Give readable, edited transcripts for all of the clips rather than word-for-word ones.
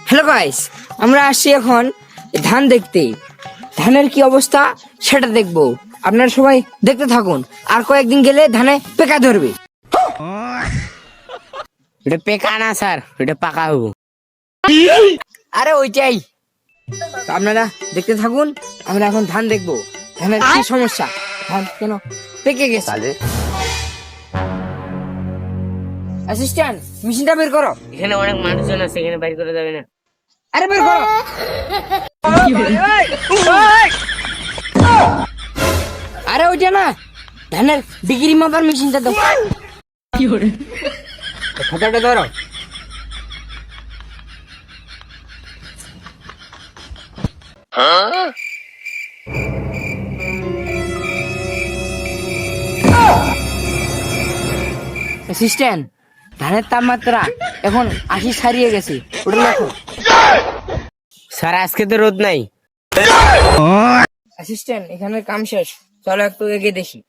Hello guys, আমরা আসছি এখন ধান দেখতে। ধানের কি অবস্থা সেটা দেখবো, আপনারা সবাই দেখতে থাকুন। আর কয়েকদিন গেলে ধানে পেকা ধরবে। এটা পেকা না স্যার, এটা পাকা হবো। আরে ওইটাই, তো আপনারা দেখতে থাকুন। আমরা এখন ধান দেখবো, ধানের কি সমস্যা, ধান কেন পেকে গেছে। অ্যাসিস্ট্যান্ট, মেশিনটা বের করো। এখানে অনেক মানুষজন আছে, এখানে বাইর করে যাবে না। আরে বের করো। আরে ওইটা না, ধানের ডিগ্রি মাপার মেশিনটা দাও। খাতাটা ধরো। অ্যাসিস্ট্যান্ট, ধানের তাপমাত্রা এখন 80 ছাড়িয়ে গেছে, ওটা লেখো। স্যার আজকে তো রোদ নাই। অ্যাসিস্ট্যান্ট, এখানে কাম শেষ, চলো একটু এগিয়ে দেখি।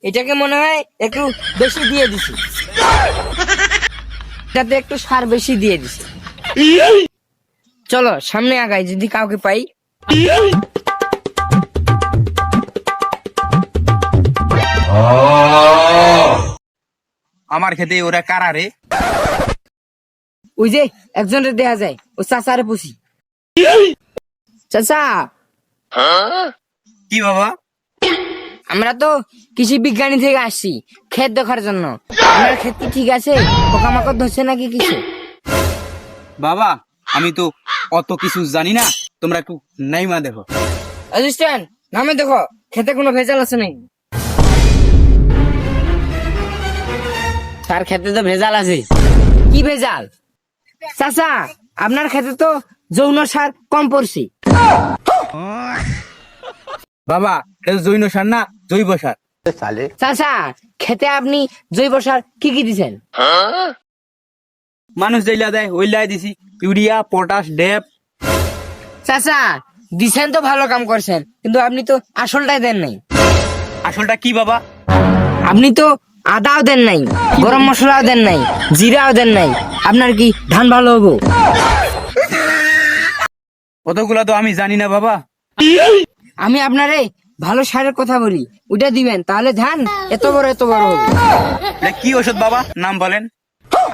এটাকে মনে হয় একটু বেশি দিয়ে দিছি, এটাতে একটু সার বেশি দিয়ে দিছি। চলো সামনে আগাই, যদি কাউকে পাই। আমার খেতে ওরা কারা রে? ওই যে একজনের দেখা যায়, ও চাচারে পুষি। চাচা, কি বাবা? আমরা তো কৃষি বিজ্ঞানী থেকে আসছি ক্ষেত দেখার জন্য। আপনার ক্ষেত কি ঠিক আছে? পোকামাকড় ধরছে নাকি কিছু? বাবা আমি তো অত কিছু জানি না, তোমরা একটু নাইমা দেখো। অ্যাসিস্ট্যান্ট, নামে দেখো খেতে কোনো ভেজাল আছে নাকি। স্যার খেতে তো ভেজাল আছে। কি ভেজাল? চাচা, আপনার খেতে তো যৌন সার কম পড়ছে। বাবা এটা জৈন সার না, জৈব সার। চাচা, খেতে আপনি জৈব সার কি কি দিছেন? মানুষ যেইলা দেয় ওইলাই দিছি, ইউরিয়া, পটাশ, ডেপ। চাচা, দিছেন তো ভালো কাম করছেন, কিন্তু আপনি তো আসলটাই দেন নাই। আসলটা কি বাবা? আপনি তো আদাও দেন নাই, গরম মশলাও দেন নাই, জিরাও দেন নাই। আপনার কি ধান ভালো হবো? অতগুলা তো আমি জানি না বাবা। আমি আপনারে ভালো সারের কথা বলি, ওটা দিবেন, তাহলে ধান এত বড় হবে। এটা কি ওষুধ বাবা, নাম বলেন?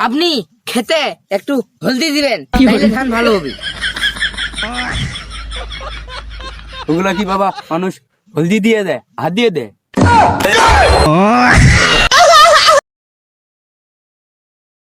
আপনি খেতে একটু হলদি দিবেন, তাহলে ধান ভালো হবে। ওগুলা কি বাবা মানুষ হলদি দিয়ে দেয়, হাত দিয়ে দেয়?